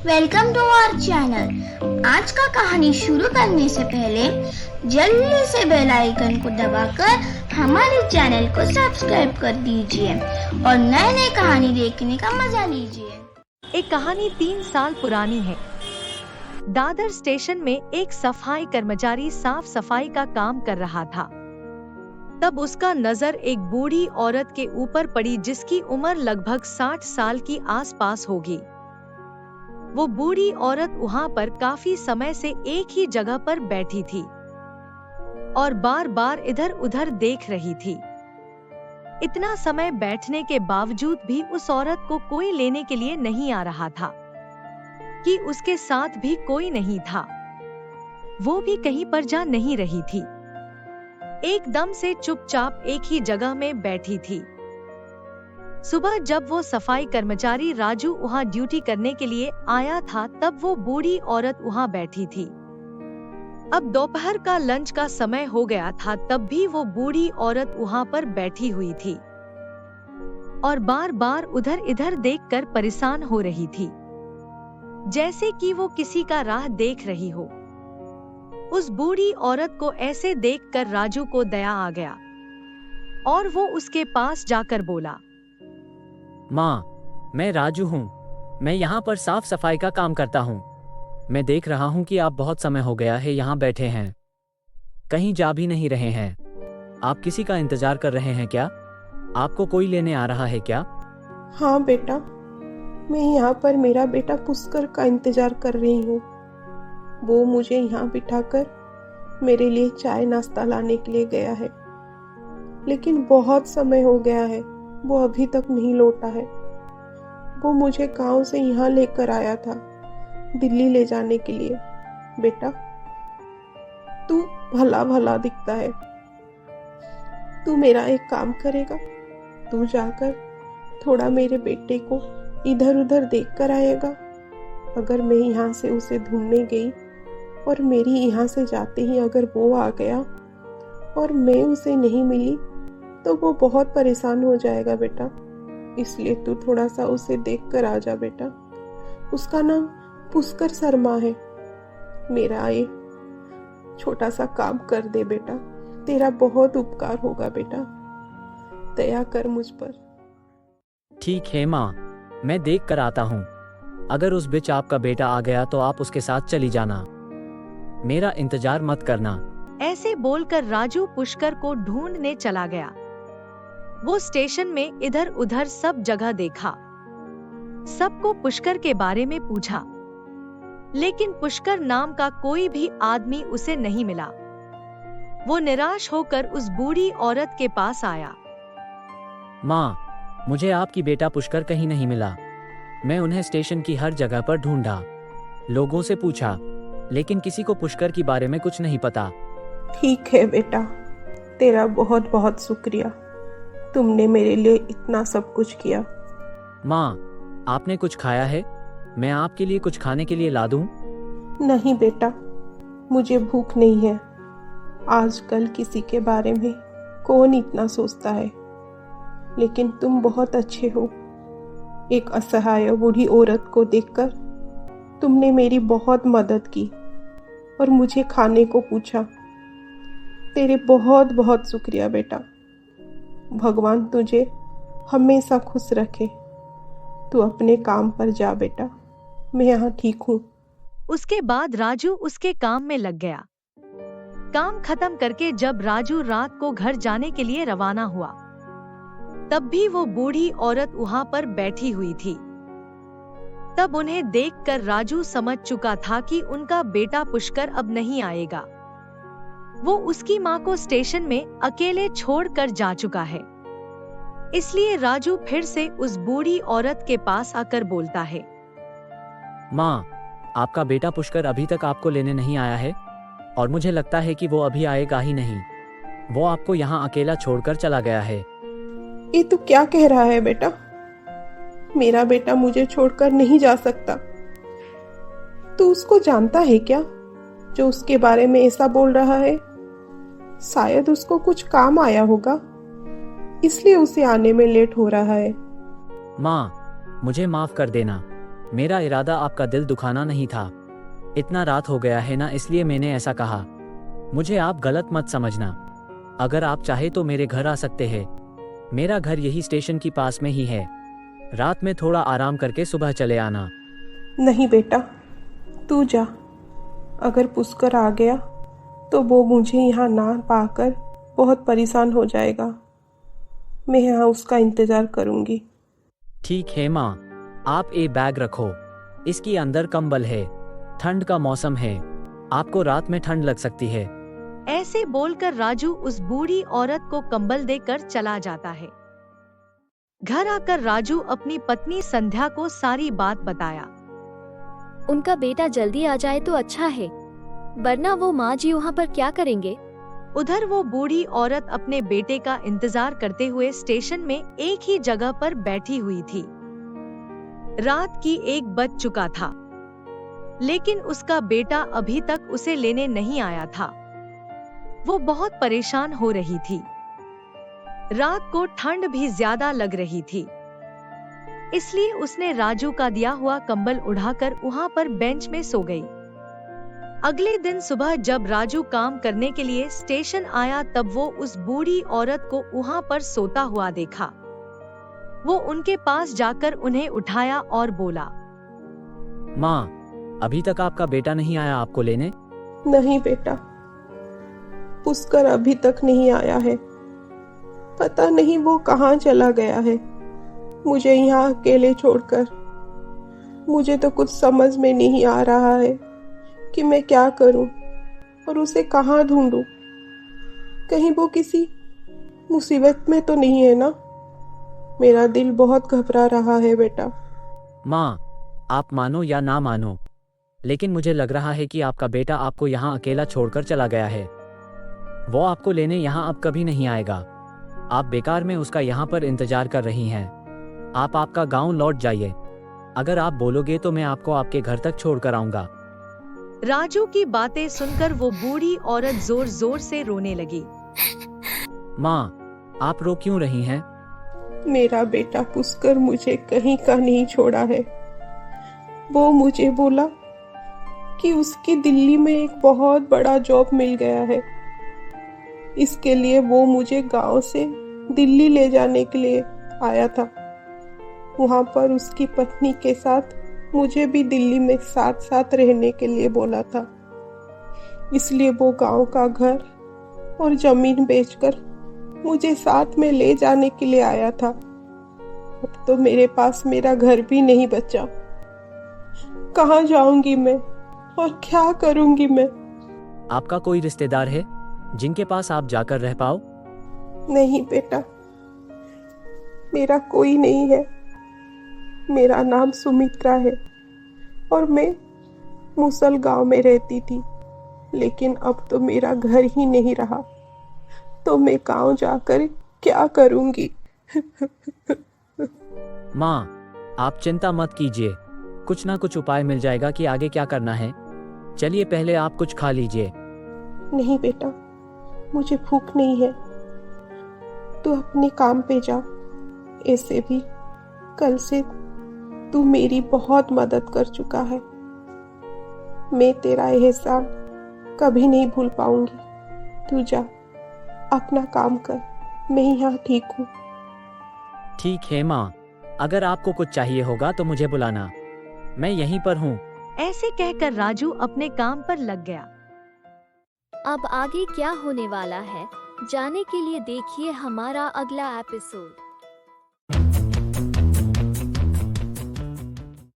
Welcome to our channel. आज का कहानी शुरू करने से पहले जल्दी से बेल आइकन को दबाकर हमारे चैनल को सब्सक्राइब कर दीजिए और नए नए कहानी देखने का मजा लीजिए। एक कहानी 3 साल पुरानी है। दादर स्टेशन में एक सफाई कर्मचारी साफ सफाई का काम कर रहा था। तब उसका नजर एक बूढ़ी औरत के ऊपर पड़ी जिसकी उम्र लगभग 60 साल की आसपास होगी। वो बूढ़ी औरत वहां पर काफी समय से एक ही जगह पर बैठी थी और बार बार इधर उधर देख रही थी। इतना समय बैठने के बावजूद भी उस औरत को कोई लेने के लिए नहीं आ रहा था कि उसके साथ भी कोई नहीं था। वो भी कहीं पर जा नहीं रही थी, एकदम से चुपचाप एक ही जगह में बैठी थी। सुबह जब वो सफाई कर्मचारी राजू वहां ड्यूटी करने के लिए आया था तब वो बूढ़ी औरत वहां बैठी थी। अब दोपहर का लंच का समय हो गया था तब भी वो बूढ़ी औरत वहां पर बैठी हुई थी और बार बार उधर इधर देखकर परेशान हो रही थी, जैसे कि वो किसी का राह देख रही हो। उस बूढ़ी औरत को ऐसे देखकर राजू को दया आ गया और वो उसके पास जाकर बोला, माँ, मैं राजू हूँ। मैं यहाँ पर साफ सफाई का काम करता हूँ। मैं देख रहा हूँ कि आप बहुत समय हो गया है यहाँ बैठे हैं, कहीं जा भी नहीं रहे हैं। आप किसी का इंतजार कर रहे हैं क्या? आपको कोई लेने आ रहा है क्या? हाँ बेटा, मैं यहाँ पर मेरा बेटा पुष्कर का इंतजार कर रही हूँ। वो मुझे यहाँ बिठाकर मेरे लिए चाय नाश्ता लाने के लिए गया है, लेकिन बहुत समय हो गया है, वो अभी तक नहीं लौटा है। वो मुझे गांव से यहाँ लेकर आया था दिल्ली ले जाने के लिए। बेटा, तू भला भला दिखता है, तू मेरा एक काम करेगा? तू जाकर थोड़ा मेरे बेटे को इधर उधर देख कर आएगा। अगर मैं यहाँ से उसे ढूंढने गई और मेरी यहाँ से जाते ही अगर वो आ गया और मैं उसे नहीं मिली तो वो बहुत परेशान हो जाएगा बेटा। इसलिए तू थोड़ा सा उसे देख कर आ जा बेटा। उसका नाम पुष्कर शर्मा है। मेरा ये छोटा सा काम कर दे बेटा, तेरा बहुत उपकार होगा बेटा। दया कर मुझ पर। ठीक है माँ, मैं देख कर आता हूँ। अगर उस बीच आपका बेटा आ गया तो आप उसके साथ चली जाना, मेरा इंतजार मत करना। ऐसे बोलकर राजू पुष्कर को ढूंढने चला गया। वो स्टेशन में इधर उधर सब जगह देखा, सबको पुष्कर के बारे में पूछा, लेकिन पुष्कर नाम का कोई भी आदमी उसे नहीं मिला। वो निराश होकर उस बूढ़ी औरत के पास आया। माँ, मुझे आपकी बेटा पुष्कर कहीं नहीं मिला। मैं उन्हें स्टेशन की हर जगह पर ढूंढा, लोगों से पूछा, लेकिन किसी को पुष्कर के बारे में कुछ नहीं पता। ठीक है बेटा, तेरा बहुत बहुत शुक्रिया। तुमने मेरे लिए इतना सब कुछ किया। माँ, आपने कुछ खाया है? मैं आपके लिए कुछ खाने के लिए ला दूं? नहीं बेटा, मुझे भूख नहीं है। आजकल किसी के बारे में कौन इतना सोचता है, लेकिन तुम बहुत अच्छे हो। एक असहाय बूढ़ी औरत को देखकर तुमने मेरी बहुत मदद की और मुझे खाने को पूछा। तेरे बहुत बहुत शुक्रिया बेटा। भगवान तुझे हमेशा खुश रखे। तू अपने काम पर जा बेटा, मैं यहाँ ठीक हूँ। उसके बाद राजू उसके काम में लग गया। काम खत्म करके जब राजू रात को घर जाने के लिए रवाना हुआ तब भी वो बूढ़ी औरत वहां पर बैठी हुई थी। तब उन्हें देखकर राजू समझ चुका था कि उनका बेटा पुष्कर अब नहीं आएगा। वो उसकी माँ को स्टेशन में अकेले छोड़कर जा चुका है। इसलिए राजू फिर से उस बूढ़ी औरत के पास आकर बोलता है, माँ, आपका बेटा पुष्कर अभी तक आपको लेने नहीं आया है और मुझे लगता है कि वो अभी आएगा ही नहीं। वो आपको यहाँ अकेला छोड़कर चला गया है। ये तू क्या कह रहा है बेटा? मेरा बेटा मुझे छोड़कर नहीं जा सकता। तू उसको जानता है क्या जो उसके बारे में ऐसा बोल रहा है? शायद उसको कुछ काम आया होगा, इसलिए उसे आने में लेट हो रहा है। माँ, मुझे माफ कर देना। मेरा इरादा आपका दिल दुखाना नहीं था। इतना रात हो गया है ना, इसलिए मैंने ऐसा कहा। मुझे आप गलत मत समझना। अगर आप चाहे तो मेरे घर आ सकते हैं। मेरा घर यही स्टेशन के पास में ही है। रात में थोड़ा आराम करके सुबह चले आना। नहीं बेटा, तू जा। अगर पुष्कर आ गया तो वो मुझे यहाँ ना पाकर बहुत परेशान हो जाएगा। मैं यहाँ उसका इंतज़ार करूँगी। ठीक है माँ, आप ये बैग रखो। इसके अंदर कंबल है। ठंड का मौसम है, आपको रात में ठंड लग सकती है। ऐसे बोलकर राजू उस बूढ़ी औरत को कंबल देकर चला जाता है। घर आकर राजू अपनी पत्नी संध्या को सारी बात बताया। उनका बेटा जल्दी आ जाए तो अच्छा है, वरना वो माँ जी वहाँ पर क्या करेंगे। उधर वो बूढ़ी औरत अपने बेटे का इंतजार करते हुए स्टेशन में एक ही जगह पर बैठी हुई थी। रात की 1 बज चुका था, लेकिन उसका बेटा अभी तक उसे लेने नहीं आया था। वो बहुत परेशान हो रही थी। रात को ठंड भी ज्यादा लग रही थी, इसलिए उसने राजू का दिया हुआ कंबल उड़ाकर वहाँ पर बेंच में सो गई। अगले दिन सुबह जब राजू काम करने के लिए स्टेशन आया, तब वो उस बूढ़ी औरत को वहाँ पर सोता हुआ देखा। वो उनके पास जाकर उन्हें उठाया और बोला, माँ, अभी तक आपका बेटा नहीं आया आपको लेने? नहीं बेटा, पुष्कर अभी तक नहीं आया है। पता नहीं वो कहाँ चला गया है, मुझे यहाँ अकेले छोड़कर। मुझे तो कुछ समझ में नहीं आ रहा है कि मैं क्या करूं और उसे कहाँ ढूंढूं। कहीं वो किसी मुसीबत में तो नहीं है ना? मेरा दिल बहुत घबरा रहा है बेटा। माँ, आप मानो या ना मानो, लेकिन मुझे लग रहा है कि आपका बेटा आपको यहाँ अकेला छोड़कर चला गया है। वो आपको लेने यहाँ अब कभी नहीं आएगा। आप बेकार में उसका यहाँ पर इंतजार कर रही हैं। आप आपका गांव लौट जाइए। अगर आप बोलोगे तो मैं आपको आपके घर तक छोड़ कर आऊंगा। राजू की बातें सुनकर वो बूढ़ी औरत जोर जोर से रोने लगी। माँ, आप रो क्यों रही हैं? मेरा बेटा पुष्कर मुझे कहीं का नहीं छोड़ा है। वो मुझे बोला कि उसकी दिल्ली में एक बहुत बड़ा जॉब मिल गया है। इसके लिए वो मुझे गांव से दिल्ली ले जाने के लिए आया था। वहां पर उसकी पत्नी के साथ मुझे भी दिल्ली में साथ साथ रहने के लिए बोला था। इसलिए वो गांव का घर और जमीन बेचकर मुझे साथ में ले जाने के लिए आया था। अब तो मेरे पास मेरा घर भी नहीं बचा। कहाँ जाऊंगी मैं और क्या करूंगी मैं? आपका कोई रिश्तेदार है जिनके पास आप जाकर रह पाओ? नहीं बेटा, मेरा कोई नहीं है। मेरा नाम सुमित्रा है और मैं मुसल गांव में रहती थी, लेकिन अब तो मेरा घर ही नहीं रहा, तो मैं गांव जाकर क्या करूंगी? माँ, आप चिंता मत कीजिए, कुछ ना कुछ उपाय मिल जाएगा कि आगे क्या करना है। चलिए पहले आप कुछ खा लीजिए। नहीं बेटा, मुझे भूख नहीं है। तू अपने काम पे जा। ऐसे भी कल से तू मेरी बहुत मदद कर चुका है। मैं तेरा एहसान कभी नहीं भूल पाऊंगी। तू जा, अपना काम कर। मैं यहाँ ठीक हूँ। ठीक है माँ, अगर आपको कुछ चाहिए होगा तो मुझे बुलाना, मैं यहीं पर हूँ। ऐसे कहकर राजू अपने काम पर लग गया। अब आगे क्या होने वाला है, जाने के लिए देखिए हमारा अगला एपिसोड।